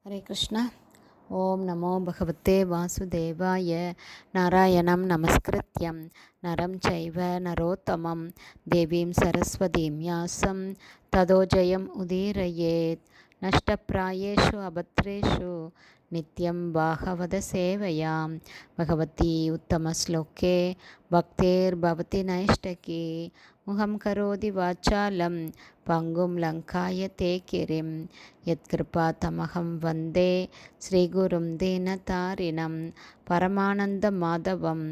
ஹரே கிருஷ்ணா. ஓம் நமோ பகவத்தே வாசுதேவாய. நாராயணம் நமஸ்கிருத்யம் நரம் சைவ நரோத்தமம் தேவீம் சரஸ்வதீம் யாசம் ததோ ஜெயம் உதீரயேத். நஷ்டப்பிராயேஷு அபத்ரேஷு நித்யம் பாகவத சேவையாம். பகவதி உத்தமஸ்லோகே பக்தேர்பவதி நைஷ்டகி. முகம் கரோதி வாச்சாலம் பங்கும் லங்காய தே கிரிம். யத்கிருபா தமகம் வந்தே ஸ்ரீகுரும் தீனதாரிணம் பரமானந்த மாதவம்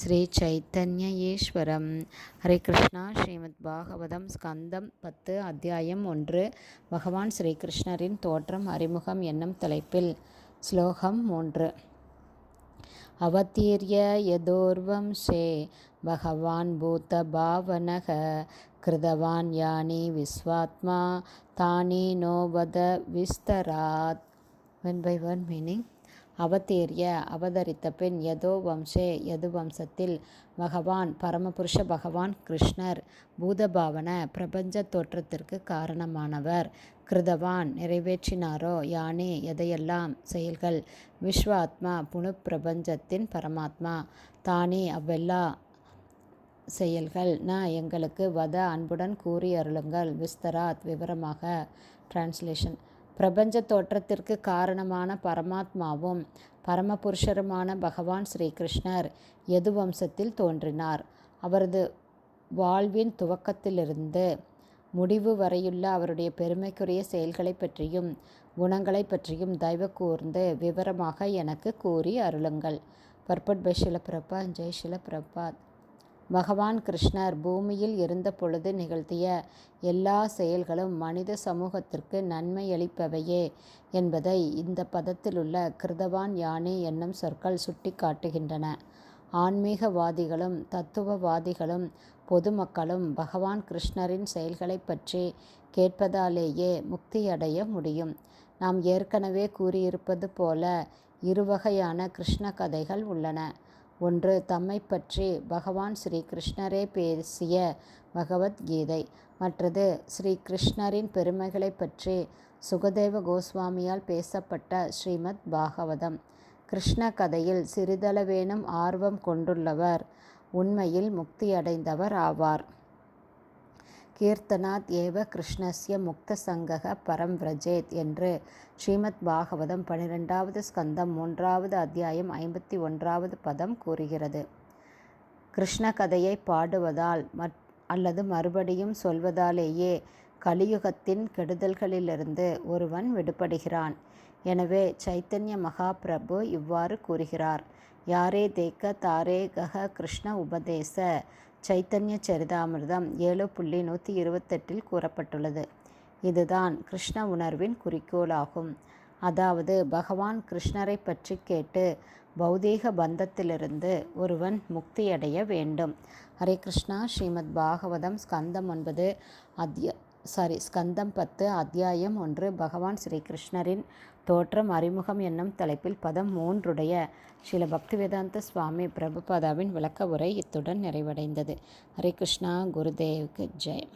ஸ்ரீ சைத்தன்ய ஈஸ்வரம். ஹரே கிருஷ்ணா. ஸ்ரீமத் பாகவதம் ஸ்கந்தம் 10 அத்தியாயம் 1. பகவான் ஸ்ரீகிருஷ்ணரின் தோற்றம் அறிமுகம் என்னும் தலைப்பில் ஸ்லோகம் 3. அவதீர்ய யதோர்வம்சே பகவான் பூத பாவனக கிருதவான் யானி விஸ்வாத்மா தானி நோவத விஸ்தராத். One by one meaning. அவதீர்ய அவதரித்த பின், யதோ வம்சே யது வம்சத்தில், பகவான் பரமபுருஷ பகவான் கிருஷ்ணர் பூதபாவன பிரபஞ்ச தோற்றத்திற்கு காரணமானவர், கிருதவான் நிறைவேற்றினாரோ, யானே எதையெல்லாம் செயல்கள், விஸ்வாத்மா புனு பிரபஞ்சத்தின் பரமாத்மா, தானே அவ்வெல்லா செயல்கள், எங்களுக்கு வத அன்புடன் கூறி அருளுங்கள், விஸ்தராத் விவரமாக. டிரான்ஸ்லேஷன். பிரபஞ்ச தோற்றத்திற்கு காரணமான பரமாத்மாவும் பரமபுருஷருமான பகவான் ஸ்ரீகிருஷ்ணர் யது வம்சத்தில் தோன்றினார். அவரது வாழ்வின் துவக்கத்திலிருந்து முடிவு வரையுள்ள அவருடைய பெருமைக்குரிய செயல்களை பற்றியும் குணங்களை பற்றியும் தயவு கூர்ந்து விவரமாக எனக்கு கூறி அருளுங்கள். பர்பட் பை ஷில பிரபாத். ஜெய் ஷில பிரபாத். பகவான் கிருஷ்ணர் பூமியில் இருந்த பொழுது நிகழ்த்திய எல்லா செயல்களும் மனித சமூகத்திற்கு நன்மையளிப்பவையே என்பதை இந்த பதத்திலுள்ள கிருதவான் யானே என்னும் சொற்கள் சுட்டி காட்டுகின்றன. ஆன்மீகவாதிகளும் தத்துவவாதிகளும் பொதுமக்களும் பகவான் கிருஷ்ணரின் செயல்களை பற்றி கேட்பதாலேயே முக்தியடைய முடியும். நாம் ஏற்கனவே கூறியிருப்பது போல இருவகையான கிருஷ்ண கதைகள் உள்ளன. ஒன்று, தம்மை பற்றி பகவான் ஸ்ரீ கிருஷ்ணரே பேசிய பகவத்கீதை. மற்றது ஸ்ரீ கிருஷ்ணரின் பெருமைகளை பற்றி சுகதேவ கோஸ்வாமியால் பேசப்பட்ட ஸ்ரீமத் பாகவதம். கிருஷ்ண கதையில் சிறிதளவேனும் ஆர்வம் கொண்டுள்ளவர் உண்மையில் முக்தியடைந்தவர் ஆவார். கீர்த்தனாத் ஏவ கிருஷ்ணஸ்ய முக்த சங்கக பரம் விரஜேத் என்று ஸ்ரீமத் பாகவதம் 12வது ஸ்கந்தம் 3வது அத்தியாயம் 51வது பதம் கூறுகிறது. கிருஷ்ண கதையை பாடுவதால் அல்லது மறுபடியும் சொல்வதாலேயே கலியுகத்தின் கெடுதல்களிலிருந்து ஒருவன் விடுபடுகிறான். எனவே சைத்தன்ய மகாபிரபு இவ்வாறு கூறுகிறார். யாரே தேக்க தாரே கஹ கிருஷ்ண உபதேச. சைத்தன்ய சரிதாமிர்தம் 7.128 கூறப்பட்டுள்ளது. இதுதான் கிருஷ்ண உணர்வின் குறிக்கோளாகும். அதாவது பகவான் கிருஷ்ணரை பற்றி கேட்டு பௌதீக பந்தத்திலிருந்து ஒருவன் முக்தியடைய வேண்டும். ஹரே கிருஷ்ணா. ஸ்ரீமத் பாகவதம் ஸ்கந்தம் 10 அத்தியாயம் 1. பகவான் ஸ்ரீகிருஷ்ணரின் தோற்றம் அறிமுகம் என்னும் தலைப்பில் பதம் 3 ஸ்ரீல பக்திவேதாந்த சுவாமி பிரபுபாதாவின் விளக்க உரை இத்துடன் நிறைவடைந்தது. ஹரே கிருஷ்ணா. குருதேவுக்கு ஜெயம்.